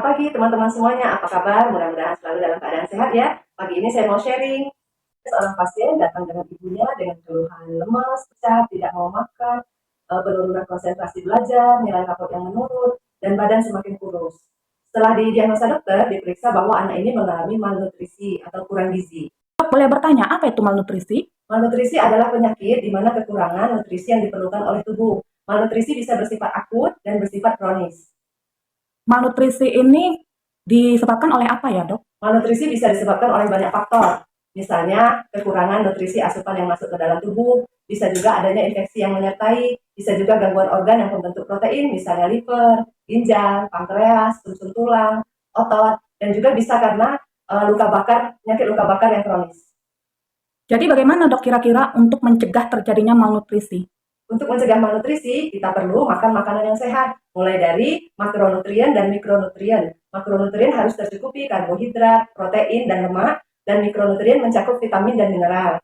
pagi teman-teman semuanya, apa kabar? Mudah-mudahan selalu dalam keadaan sehat ya. Pagi ini saya mau sharing. Seorang pasien datang dengan ibunya dengan keluhan lemas, pucat, tidak mau makan, penurunan konsentrasi belajar, nilai rapot yang menurun, dan badan semakin kurus. Setelah didiagnosa dokter, diperiksa bahwa anak ini mengalami malnutrisi atau kurang gizi. Dok, boleh bertanya, apa itu malnutrisi? Malnutrisi adalah penyakit di mana kekurangan nutrisi yang diperlukan oleh tubuh. Malnutrisi bisa bersifat akut dan bersifat kronis. Malnutrisi ini disebabkan oleh apa ya, dok? Malnutrisi bisa disebabkan oleh banyak faktor. Misalnya, kekurangan nutrisi asupan yang masuk ke dalam tubuh, bisa juga adanya infeksi yang menyertai, bisa juga gangguan organ yang membentuk protein, misalnya liver, ginjal, pankreas, sumsum tulang, otot, dan juga bisa karena luka bakar, penyakit luka bakar yang kronis. Jadi bagaimana dok kira-kira untuk mencegah terjadinya malnutrisi? Untuk mencegah malnutrisi, kita perlu makan makanan yang sehat, mulai dari makronutrien dan mikronutrien. Makronutrien harus tercukupi karbohidrat, protein, dan lemak, dan mikronutrien mencakup vitamin dan mineral.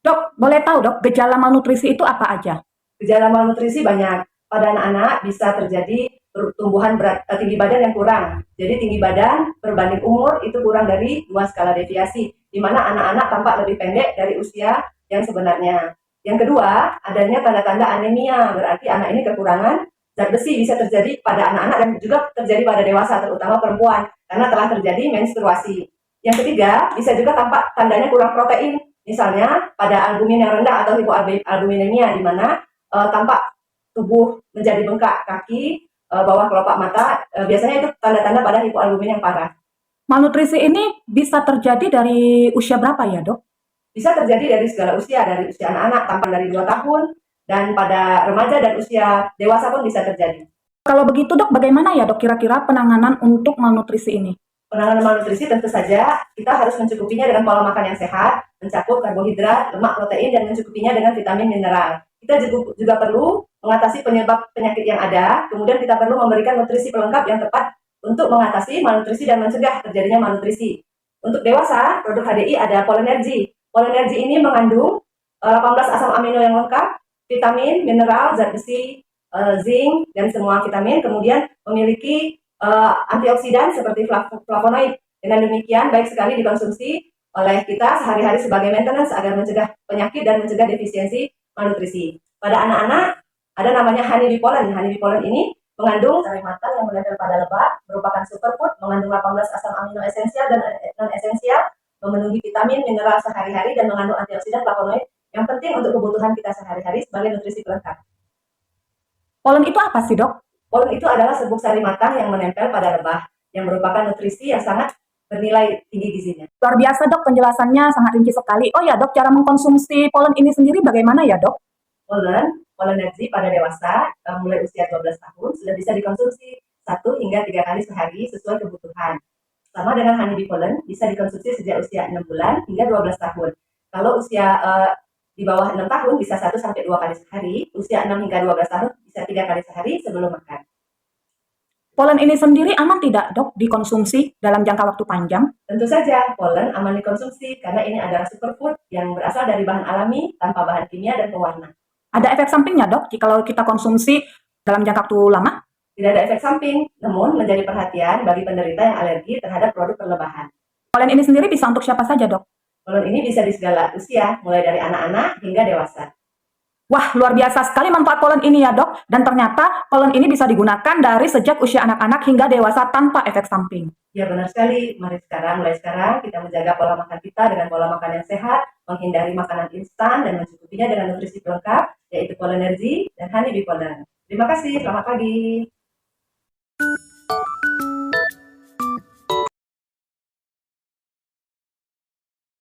Dok, boleh tahu dok, gejala malnutrisi itu apa aja? Gejala malnutrisi banyak. Pada anak-anak bisa terjadi pertumbuhan tinggi badan yang kurang. Jadi tinggi badan berbanding umur itu kurang dari 2 skala deviasi, di mana anak-anak tampak lebih pendek dari usia yang sebenarnya. Yang kedua, adanya tanda-tanda anemia, berarti anak ini kekurangan zat besi, bisa terjadi pada anak-anak dan juga terjadi pada dewasa, terutama perempuan, karena telah terjadi menstruasi. Yang ketiga, bisa juga tampak tandanya kurang protein, misalnya pada albumin yang rendah atau hipoalbuminemia, di mana tampak tubuh menjadi bengkak, kaki, bawah kelopak mata, biasanya itu tanda-tanda pada hipoalbumin yang parah. Malnutrisi ini bisa terjadi dari usia berapa ya, dok? Bisa terjadi dari segala usia, dari usia anak-anak tampak dari 2 tahun, dan pada remaja dan usia dewasa pun bisa terjadi. Kalau begitu dok, bagaimana ya dok kira-kira penanganan untuk malnutrisi ini? Penanganan malnutrisi tentu saja kita harus mencukupinya dengan pola makan yang sehat, mencakup karbohidrat, lemak, protein, dan mencukupinya dengan vitamin mineral. Kita juga perlu mengatasi penyebab penyakit yang ada, kemudian kita perlu memberikan nutrisi pelengkap yang tepat untuk mengatasi malnutrisi dan mencegah terjadinya malnutrisi. Untuk dewasa, produk HDI ada Polenergy. Polenergy ini mengandung 18 asam amino yang lengkap, vitamin, mineral, zat besi, zinc, dan semua vitamin, kemudian memiliki antioksidan seperti flavonoid. Dengan demikian, baik sekali dikonsumsi oleh kita sehari-hari sebagai maintenance agar mencegah penyakit dan mencegah defisiensi malnutrisi. Pada anak-anak, ada namanya honey bee pollen. Honey bee pollen ini mengandung sari matang yang menempel pada lebah, merupakan superfood, mengandung 18 asam amino esensial dan non-esensial, memenuhi vitamin, mineral sehari-hari, dan mengandung antioksidan flavonoid yang penting untuk kebutuhan kita sehari-hari sebagai nutrisi pelengkap. Pollen itu apa sih dok? Pollen itu adalah serbuk sari matang yang menempel pada lebah, yang merupakan nutrisi yang sangat bernilai tinggi gizinya. Luar biasa dok, penjelasannya sangat rinci sekali. Oh ya dok, cara mengkonsumsi pollen ini sendiri bagaimana ya dok? Polenergy pada dewasa mulai usia 12 tahun sudah bisa dikonsumsi 1 hingga 3 kali sehari sesuai kebutuhan. Sama dengan honeybee pollen bisa dikonsumsi sejak usia 6 bulan hingga 12 tahun. Kalau usia di bawah 6 tahun bisa 1 sampai 2 kali sehari, usia 6 hingga 12 tahun bisa 3 kali sehari sebelum makan. Pollen ini sendiri aman tidak dok dikonsumsi dalam jangka waktu panjang? Tentu saja, pollen aman dikonsumsi karena ini adalah superfood yang berasal dari bahan alami tanpa bahan kimia dan pewarna. Ada efek sampingnya dok jika kita konsumsi dalam jangka waktu lama? Tidak ada efek samping, namun menjadi perhatian bagi penderita yang alergi terhadap produk perlebahan. Pollen ini sendiri bisa untuk siapa saja dok? Pollen ini bisa di segala usia, mulai dari anak-anak hingga dewasa. Wah, luar biasa sekali manfaat pollen ini ya dok. Dan ternyata pollen ini bisa digunakan dari sejak usia anak-anak hingga dewasa tanpa efek samping. Ya benar sekali, mulai sekarang kita menjaga pola makan kita dengan pola makan yang sehat, menghindari makanan instan dan mencukupinya dengan nutrisi pelengkap, yaitu Polenergy dan honey bee pollen. Terima kasih, selamat pagi.